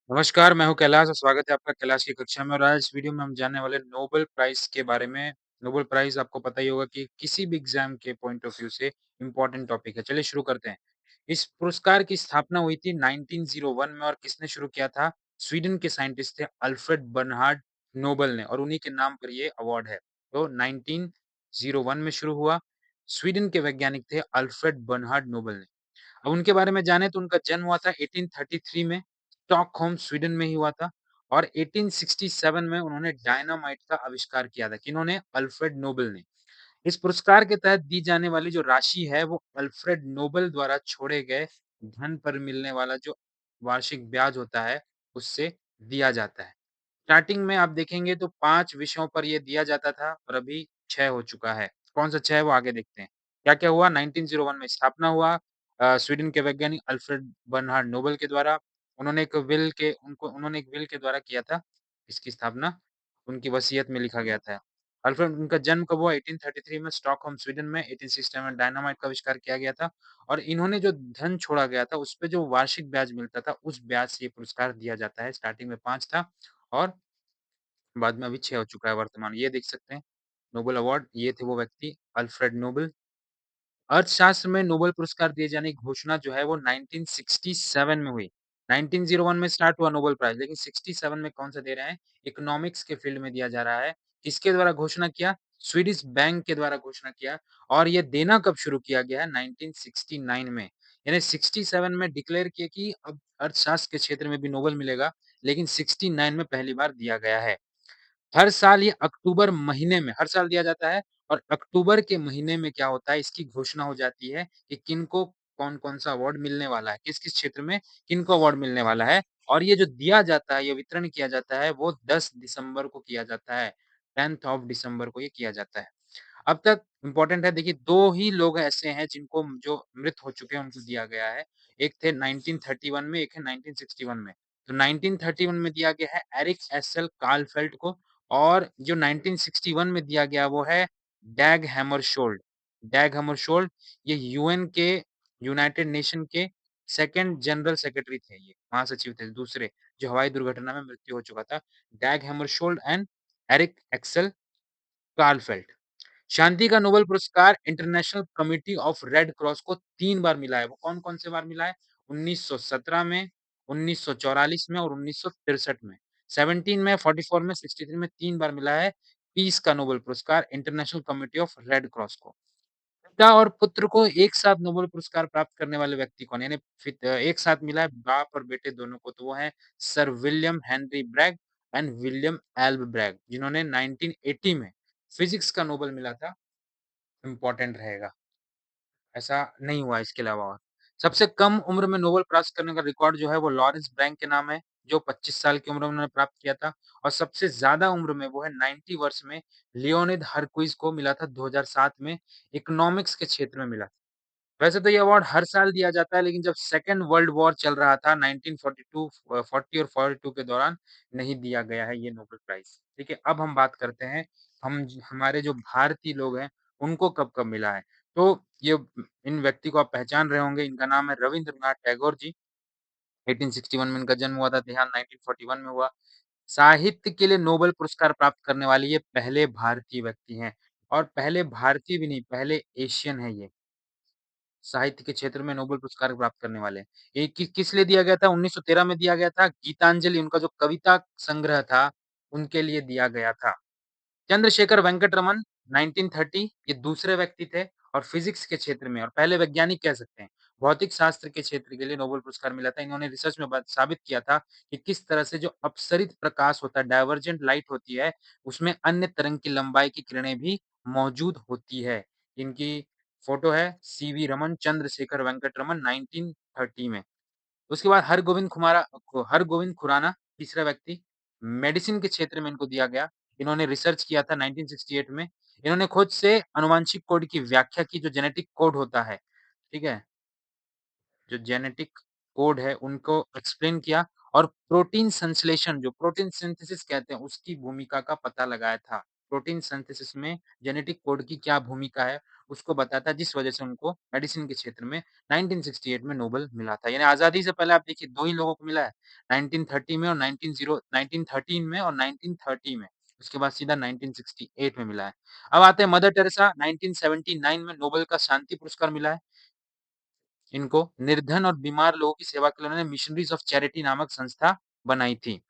नमस्कार, मैं हूँ कैलाश और स्वागत है आपका कैलाश की कक्षा में और आज इस वीडियो में हम जानने वाले नोबेल प्राइज़ के बारे में। नोबेल प्राइज़ आपको पता ही होगा कि किसी भी एग्ज़ाम के पॉइंट ऑफ व्यू से इम्पोर्टेंट टॉपिक है। चलिए शुरू करते हैं। इस पुरस्कार की स्थापना हुई थी 1901 में और किसने शुरू किया था? स्वीडन के साइंटिस्ट थे अल्फ्रेड बर्नहार्ड नोबेल ने और उन्हीं के नाम पर ये अवार्ड है। तो 1901 में शुरू हुआ। स्वीडन के वैज्ञानिक थे अल्फ्रेड बर्नहार्ड नोबेल ने। अब उनके बारे में जाने तो उनका जन्म हुआ था 1833 में, स्टॉकहोम स्वीडन में ही हुआ था और 1867 में उन्होंने डायनामाइट का आविष्कार किया था। किन्होंने? अल्फ्रेड नोबेल ने। इस पुरस्कार के तहत दी जाने वाली जो राशि है वो अल्फ्रेड नोबेल द्वारा छोड़े गए धन पर मिलने वाला जो वार्षिक ब्याज होता है, उससे दिया जाता है। स्टार्टिंग में आप देखेंगे तो 5 विषयों पर ये दिया जाता था और अभी 6 हो चुका है। कौन-सा 6 है वो आगे देखते हैं। क्या-क्या हुआ? 1901 में स्थापना हुआ स्वीडन के वैज्ञानिक अल्फ्रेड बर्नहार्ड नोबेल के द्वारा। उन्होंने एक विल के द्वारा किया था इसकी स्थापना, उनकी वसीयत में लिखा गया था। अल्फ्रेड उनका जन्म कब हुआ? 1833 में स्टॉकहोम स्वीडन में, 1867 में डायनामाइट का आविष्कार किया गया था और इन्होंने जो धन छोड़ा गया था, उसपे जो वार्षिक ब्याज मिलता था, उस ब्याज से ये पुरस्कार दिया जाता है। स्टार्टिंग में 5 था और बाद में अभी 6 हो चुका है वर्तमान। ये देख सकते हैं, नोबेल अवार्ड, ये थे वो व्यक्ति अल्फ्रेड नोबेल। अर्थशास्त्र में नोबेल पुरस्कार दिए जाने की घोषणा जो है वो 1967 में हुई। 1901 में स्टार्ट हुआ नोबेल प्राइज़ लेकिन 67 में कौन-सा दे रहे हैं? इकोनॉमिक्स के फील्ड में दिया जा रहा है। किसके द्वारा घोषणा किया? स्वीडिश बैंक के द्वारा घोषणा किया और ये देना कब शुरू किया गया है? 1969 में। यानी 67 में डिक्लेयर किया कि अब अर्थशास्त्र के क्षेत्र में भी नोबेल मिलेगा, लेकिन 69 में पहली बार दिया गया है। हर साल ये अक्टूबर महीने में हर साल दिया जाता है और अक्टूबर के महीने में क्या होता है इसकी घोषणा हो जाती है कि किनको कौन-कौन सा अवार्ड मिलने वाला है, किस-किस क्षेत्र में किनको अवार्ड मिलने वाला है और ये जो दिया जाता है, ये वितरण किया जाता है वो 10 दिसंबर को किया जाता है। 10th ऑफ दिसंबर को ये किया जाता है। अब तक इम्पोर्टेंट है देखिए 2 ही लोग ऐसे हैं जिनको जो मृत हो चुके हैं उनको दिया गया है। एक थे 1931 में, एक है 1961 में। तो 1931 में दिया गया है एरिक एस.एल. कार्लफेल्ट को और जो 1961 में दिया गया वो है डैग हैमरशोल्ड। डैग हैमरशोल्ड ये यूएन के यूनाइटेड नेशन के 2nd जनरल सेक्रेटरी थे ये, महासचिव थे दूसरे, जो हवाई दुर्घटना में मृत्यु हो चुका था। डैग हैमरशोल्ड एंड एरिक एक्सेल कार्लफेल्ट। शांति का नोबेल पुरस्कार international committee of red cross को 3 बार मिला है। वो कौन-कौन से बार मिला है? 1917 में, 1944 में और 1963 में। 17 में, 44 में, 63 में 3 बार मिला है पीस का नोबेल पुरस्कार international committee of red cross को। पिता और पुत्र को एक साथ नोबेल पुरस्कार प्राप्त करने वाले व्यक्ति कौन है? यानी एक साथ मिला है बाप और बेटे दोनों को, तो वो हैं sir William Henry Bragg and William एल्व ब्रैग, जिन्होंने 1980 में फिज़िक्स का नोबेल मिला था, इम्पोर्टेंट रहेगा। ऐसा नहीं हुआ इसके अलावा और। सबसे कम उम्र में नोबेल प्राप्त करने का रिकॉर्ड जो है वो लॉरेंस ब्रैंक के नाम है, जो 25 साल की उम्र में उन्होंने प्राप्त किया था और सबसे ज़्यादा उम्र में वो है 90 वर्ष में लियोनिड हरकुइज़ को मिला था 2007 में, इकोनॉमिक्स के क्षेत्र में मिला। वैसे तो ये अवार्ड हर साल दिया जाता है, लेकिन जब सेकंड वर्ल्ड वॉर चल रहा था 1942 40 और 42 के दौरान नहीं दिया गया है ये नोबेल प्राइज़। ठीक है, अब हम बात करते हैं, हमारे जो भारतीय लोग हैं, उनको कब-कब मिला है। तो ये इन व्यक्ति को आप पहचान रहे होंगे, इनका नाम है रवींद्रनाथ टैगोर जी। 1861 में इनका जन्म हुआ था, देहांत 1941 में हुआ। साहित्य के लिए नोबेल पुरस्कार प्राप्त करने वाले ये पहले भारतीय व्यक्ति हैं और पहले भारतीय भी नहीं, पहले एशियन हैं ये। साहित्य के क्षेत्र में नोबेल पुरस्कार प्राप्त करने वाले। ये किस लिए दिया गया था? 1913 में दिया गया था, गीतांजलि उनका जो कविता संग्रह था, उनके लिए दिया गया था। चंद्रशेखर वेंकट रमन 1930 ये दूसरे व्यक्ति थे और फिजिक्स के क्षेत्र में और पहले वैज्ञानिक कह सकते हैं। भौतिक शास्त्र के क्षेत्र के लिए नोबेल पुरस्कार मिला था। इन्होंने रिसर्च में बात साबित किया था कि किस तरह से जो अपसरित प्रकाश होता है, डाइवर्जेंट लाइट होती है, उसमें अन्य तरंग की लंबाई की किरणें भी मौजूद होती है। इनकी फोटो है सीवी रमन, चंद्रशेखर वेंकट रमन 1930 में। उसके बाद हरगोविंद खुराना तीसरा व्यक्ति, मेडिसिन के क्षेत्र में इनको दिया गया। इन्होंने रिसर्च किया था 1968 में। इन्होंने खुद से आनुवांशिक कोड की व्याख्या की, जो जेनेटिक कोड होता है, ठीक है? जो जेनेटिक कोड है, उनको एक्सप्लेन किया और प्रोटीन संश्लेषण जो प्रोटीन सिंथेसिस कहते हैं, उसकी भूमिका का पता लगाया था। प्रोटीन सिंथेसिस में जेनेटिक कोड की क्या भूमिका है, उसको बताया था, जिस वजह से उनको मेडिसिन के क्षेत्र में 1968 में नोबेल मिला था। यानी आज़ादी से पहले आप देखिए 2 ही लोगों को मिला है, 1930 में और 1913 में और 1930 में। उसके बाद सीधा 1968 में मिला है। अब आते हैं मदर टेरेसा 1979 में नोबेल का शांति पुरस्कार मिला है। इनको निर्धन और बीमार लोगों की सेवा के लिए उन्होंने मिशनरीज़ ऑफ चैरिटी नामक संस्था बनाई थी।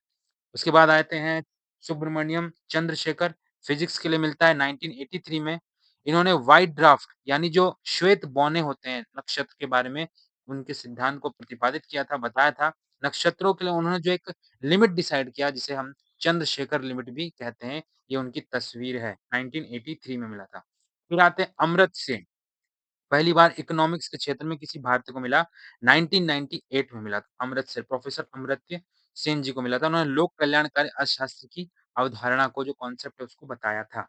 उसके बाद आते हैं सुब्रमण्यम चंद्रशेखर, फिज़िक्स के लिए मिलता है 1983 में। इन्होंने व्हाइट ड्वार्फ यानी जो श्वेत बौने होते हैं नक्षत्र के बारे में उनके सिद्धांत को प्रतिपादित किया था, बताया था। नक्षत्रों के लिए उन्होंने जो एक लिमिट डिसाइड किया जिसे हम चंद्रशेखर लिमिट भी कहते हैं, ये उनकी तस्वीर है, 1983 में मिला था। फिर आते हैं अमर्त्य सेन। पहली बार इकोनॉमिक्स के क्षेत्र में किसी भारतीय को मिला, 1998 में मिला था। अमृतसर प्रोफ़ेसर अमर्त्य सेन जी को मिला था। उन्होंने लोक कल्याणकारी अर्थशास्त्र की अवधारणा को जो कॉन्सेप्ट है उसको बताया था।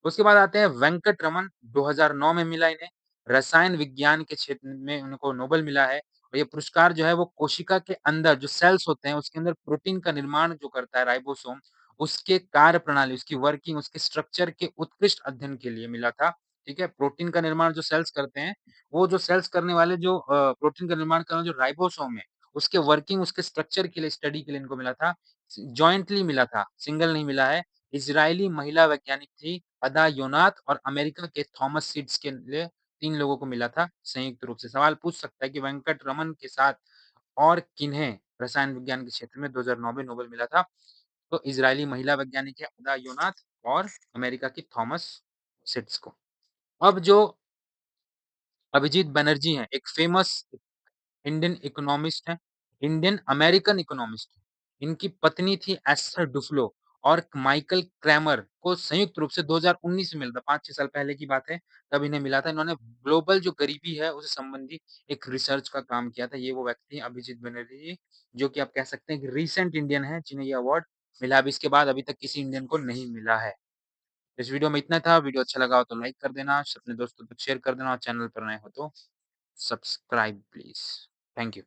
उसके बाद आते हैं वेंकट रमन 2009 में मिला इन्हें। रसायन विज्ञान के क्षेत्र में उनको नोबेल मिला है और ये पुरस्कार जो है वो कोशिका के अंदर जो सेल्स होते हैं उसके अंदर प्रोटीन का निर्माण जो करता है राइबोसोम, उसके कार्यप्रणाली, उसकी वर्किंग, उसके स्ट्रक्चर के उत्कृष्ट अध्ययन के लिए मिला था। ठीक है? प्रोटीन का निर्माण जो सेल्स करते हैं, वो जो सेल्स करने वाले जो प्रोटीन का निर्माण करने वाले जो राइबोसोम है, उसके वर्किंग, उसके स्ट्रक्चर के लिए स्टडी के लिए इनको मिला था। जॉइंटली मिला था, सिंगल नहीं मिला है। इज़राइली महिला वैज्ञानिक थी अदा योनाथ और अमेरिका के थॉमस सीड्स के लिए 3 लोगों को मिला था संयुक्त रूप से। सवाल पूछ सकता है कि वेंकट रमन के साथ और किन्हें रसायन विज्ञान के क्षेत्र में 2009 में नोबेल मिला था? तो इज़राइली महिला वैज्ञानिक है अदा योनाथ और अमेरिका की थॉमस सीड्स को। अब जो अभिजीत बनर्जी हैं, एक फ़ेमस इंडियन इकोनॉमिस्ट हैं, इंडियन अमेरिकन इकोनॉमिस्ट हैं। इनकी पत्नी थी एस्थर डुफ्लो और माइकल क्रैमर को संयुक्त रूप से 2019 में मिला था, 5-6 साल पहले की बात है, तब इन्हें मिला था। इन्होंने ग्लोबल जो गरीबी है, उससे संबंधित एक रिसर्च का काम किया था। ये वो व्यक्ति हैं अभिजीत बनर्जी जी, जो कि आप कह सकते हैं कि रीसेंट इंडियन हैं, जिन्हें ये अवार्ड मिला है। अब इसके बाद अभी तक किसी इंडियन को नहीं मिला है। इस वीडियो में इतना था, वीडियो अच्छा लगा हो तो लाइक कर देना, अपने दोस्तों तक शेयर कर देना और चैनल पर नए हो तो सब्सक्राइब प्लीज़। Thank you.